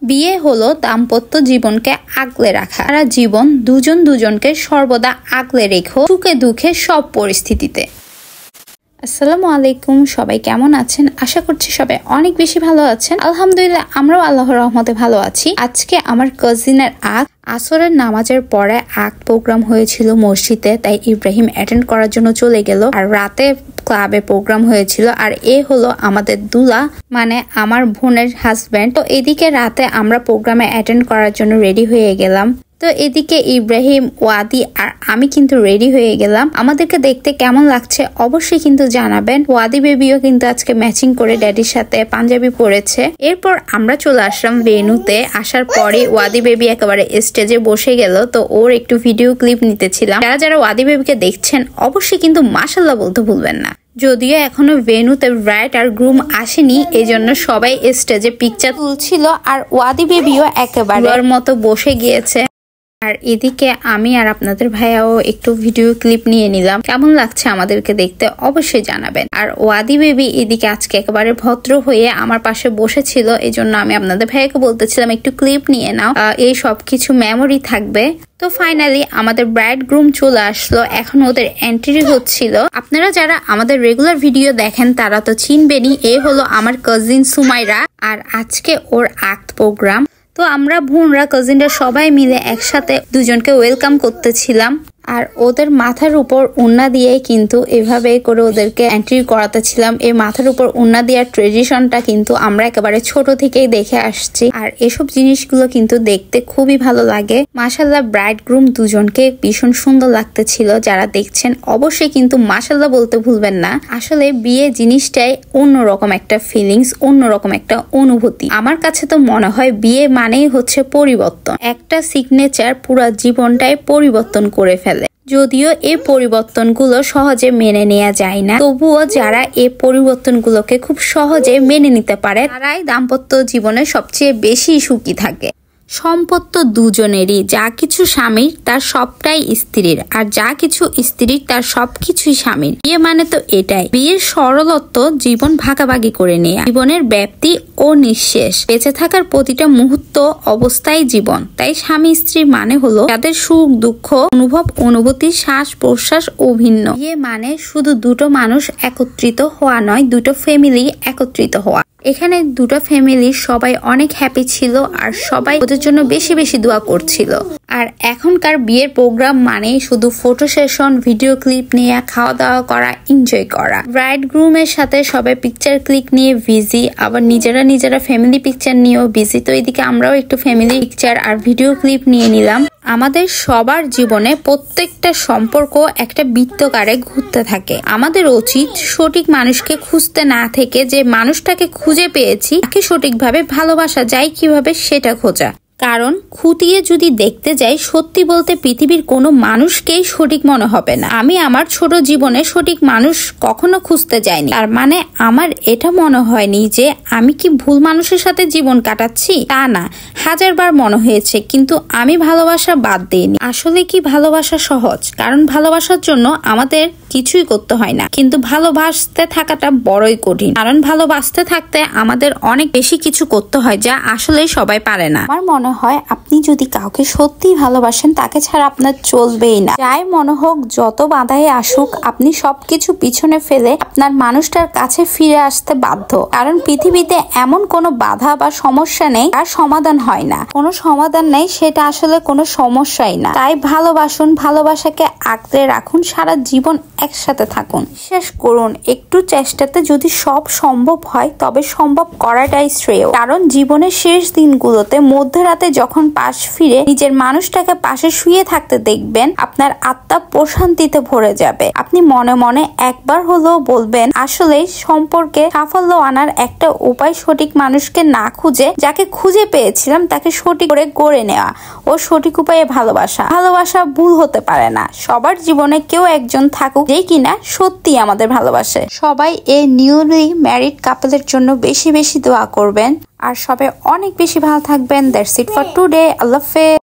বিয়ে হলো দাম্পত্য জীবনকে আগলে রাখা। সারা জীবন দুজন দুজনকে সর্বদা আগলে রেখো সুখে দুঃখে সব পরিস্থিতিতে। আসসালামু আলাইকুম, সবাই কেমন আছেন? আশা করছি সবাই অনেক বেশি ভালো আছেন। আলহামদুলিল্লাহ আমরাও আল্লাহর রহমতে ভালো আছি। আজকে আমার কাজিনের আসরের নামাজের পরে প্রোগ্রাম হয়েছিল মসজিদে, তাই ইব্রাহিম অ্যাটেন্ড করার জন্য চলে গেল। আর রাতে ক্লাবে প্রোগ্রাম হয়েছিল। আর এ হলো আমাদের দুলা, মানে আমার বোনের হাজবেন্ড। তো এদিকে রাতে আমরা প্রোগ্রামে অ্যাটেন্ড করার জন্য রেডি হয়ে গেলাম। তো এদিকে ইব্রাহিম, ওয়াদি আর আমি কিন্তু রেডি হয়ে গেলাম। আমাদেরকে দেখতে কেমন লাগছে অবশ্যই কিন্তু জানাবেন। ওয়াদি বেবিও কিন্তু আজকে ম্যাচিং করে ড্যাডির সাথে পাঞ্জাবি পরেছে। এরপর আমরা চলে আসলাম ভেন্যুতে। আসার পরে ওয়াদি বেবি একেবারে স্টেজে বসে গেল। তো ওর একটু ভিডিও ক্লিপ নিতেছিলাম। যারা ওয়াদি বেবিকে দেখছেন অবশ্যই কিন্তু মাশাআল্লাহ বলতে ভুলবেন না। যদিও এখনো ভেন্যুতে ব্রাইড আর গ্রুম আসেনি, এই জন্য সবাই স্টেজে পিকচার তুলছিল। আর ওয়াদি বেবিও একেবারে ওর মতো বসে গিয়েছে। আর এদিকে আমি আর আপনাদের ভাইয়াও একটু ভিডিও ক্লিপ নিয়ে নিলাম। কেমন লাগছে আমাদেরকে দেখতে অবশ্যই জানাবেন। আর ওয়াদি বেবি এদিকে আজকে একেবারে ভদ্র হয়ে আমার পাশে বসেছিল, এই জন্য আমি আপনাদের ভাইয়াকে বলতেছিলাম একটু ক্লিপ নিয়ে নাও, এই সবকিছু মেমোরি থাকবে। তো ফাইনালি আমাদের ব্রাইড গ্রুম চলে আসলো। এখন ওদের এন্ট্রি হচ্ছিল। আপনারা যারা আমাদের রেগুলার ভিডিও দেখেন তারা তো চিনবেনই। এ হলো আমার কাজিন সুমাইরা, আর আজকে ওর প্রোগ্রাম। তো আমরা বোনরা কাজিনরা সবাই মিলে একসাথে দুজনকে ওয়েলকাম করতেছিলাম। আর ওদের মাথার উপর ওড়না দিয়েই কিন্তু এভাবে করে ওদেরকে এন্ট্রি করাতেছিলাম। এই মাথার উপর ওড়না দেওয়ার ট্রেডিশনটা কিন্তু আমরা একেবারে ছোট থেকেই দেখে আসছি। আর এসব জিনিসগুলো কিন্তু দেখতে খুবই ভালো লাগে। মাশাআল্লাহ ব্রাইড গ্রুম দুজনকে ভীষণ সুন্দর লাগতেছিল। যারা দেখছেন অবশ্যই কিন্তু মাশাআল্লাহ বলতে ভুলবেন না। আসলে বিয়ে জিনিসটাই অন্যরকম একটা ফিলিংস, অন্যরকম একটা অনুভূতি। আমার কাছে তো মনে হয় বিয়ে মানেই হচ্ছে পরিবর্তন। একটা সিগনেচার পুরো জীবনটাই পরিবর্তন করে ফেলে। যদিও এই পরিবর্তনগুলো সহজে মেনে নেওয়া যায় না, তবুও যারা এই পরিবর্তনগুলোকে খুব সহজে মেনে নিতে পারে তারাই দাম্পত্য জীবনে সবচেয়ে বেশি সুখী থাকে। সম্পদ তো দুজনেরই। যা কিছু স্বামীর তার সবটাই স্ত্রীর, আর যা কিছু স্ত্রীর তার সবকিছুই স্বামীর। বিয়ে মানে তো এটাই। বিয়ের সরলত্ব জীবন ভাগাভাগি করে নেয়া, জীবনের ব্যাপ্তি ও নিঃশেষ, বেঁচে থাকার প্রতিটা মুহূর্ত অবস্থায় জীবন। তাই স্বামী স্ত্রীর মানে হলো তাদের সুখ দুঃখ অনুভূতি শ্বাস প্রশ্বাস অভিন্ন। বিয়ে মানে শুধু দুটো মানুষ একত্রিত হওয়া নয়, দুটো ফ্যামিলি একত্রিত হওয়া। এখানে দুটো ফ্যামিলি সবাই অনেক হ্যাপি ছিল, আর সবাই ওদের জন্য বেশি বেশি দোয়া করছিল। আর এখনকার বিয়ের প্রোগ্রাম মানে শুধু ফটো সেশন, ভিডিও ক্লিপ নিয়ে খাওয়া দাওয়া করা, এনজয় করা। ব্রাইড গ্রুমের সাথে সবাই পিকচার ক্লিক নিয়ে বিজি, আবার নিজেরা ফ্যামিলি পিকচার নিয়েও বিজি। তো এদিকে আমরাও একটু ফ্যামিলি পিকচার আর ভিডিও ক্লিপ নিয়ে নিলাম। আমাদের সবার জীবনে প্রত্যেকটা সম্পর্ক একটা বৃত্তাকারে ঘুরতে থাকে। আমাদের উচিত সঠিক মানুষকে খুঁজতে না থেকে যে মানুষটাকে খুঁজে পেয়েছি তাকে সঠিকভাবে ভালোবাসা যায় কিভাবে সেটা খোঁজা। কারণ খুঁটিয়ে যদি দেখতে যাই, সত্যি বলতে পৃথিবীর কোনো মানুষকেই সঠিক মনে হবে না। আমি আমার ছোট জীবনে সঠিক মানুষ কখনো খুঁজতে যাইনি। তার মানে আমার এটা মনে হয়নি যে আমি কি ভুল মানুষের সাথে জীবন কাটাচ্ছি, তা না। হাজারবার মনে হয়েছে, কিন্তু আমি ভালোবাসা বাদ দিইনি। আসলে কি ভালোবাসা সহজ? কারণ ভালোবাসার জন্য আমাদের কিছুই করতে হয় না, কিন্তু ভালোবাসতে থাকাটা বড়ই কঠিন। কারণ ভালোবাসতে থাকতে আমাদের অনেক বেশি কিছু করতে হয়, যা আসলে সবাই পারে না। আমার মনে হয় আপনি যদি কাউকে সত্যি ভালোবাসেন তাকে ছাড়া আপনার চলবেই না। যাই মনে হোক, যত বাধাই আসুক, আপনি সবকিছু পিছনে ফেলে আপনার মানুষটার কাছে ফিরে আসতে বাধ্য। কারণ পৃথিবীতে এমন কোনো বাধা বা সমস্যা নেই তার সমাধান হয় না। কোনো সমাধান নেই, সেটা আসলে কোনো সমস্যাই না। তাই ভালোবাসুন, ভালোবাসাকে আঁকড়ে রাখুন, সারা জীবন একসাথে থাকুন। বিশ্বাস করুন, একটু চেষ্টাতে যদি সব সম্ভব হয় তবে সম্ভব করাটাই শ্রেয়। কারণ জীবনের শেষ দিনগুলোতে মধ্যরাতে যখন পাশ ফিরে নিজের মানুষটাকে পাশে শুয়ে থাকতে দেখবেন, আপনার আত্মা প্রশান্তিতে ভরে যাবে। আপনি মনে মনে একবার হলেও বলবেন, আসলে সম্পর্কে সাফল্য আনার একটা উপায় সঠিক মানুষকে না খুঁজে যাকে খুঁজে পেয়েছিলাম তাকে সঠিক করে গড়ে নেওয়া ও সঠিক উপায়ে ভালোবাসা। ভালোবাসা ভুল হতে পারে না। সবার জীবনে কেউ একজন থাকুক যে কিনা সত্যি আমাদের ভালোবাসে। সবাই এই নিউলি ম্যারিড কাপলের জন্য বেশি বেশি দোয়া করবেন। আর সবাই অনেক বেশি ভালো থাকবেন। That's it for today. আল্লাহ হাফেজ।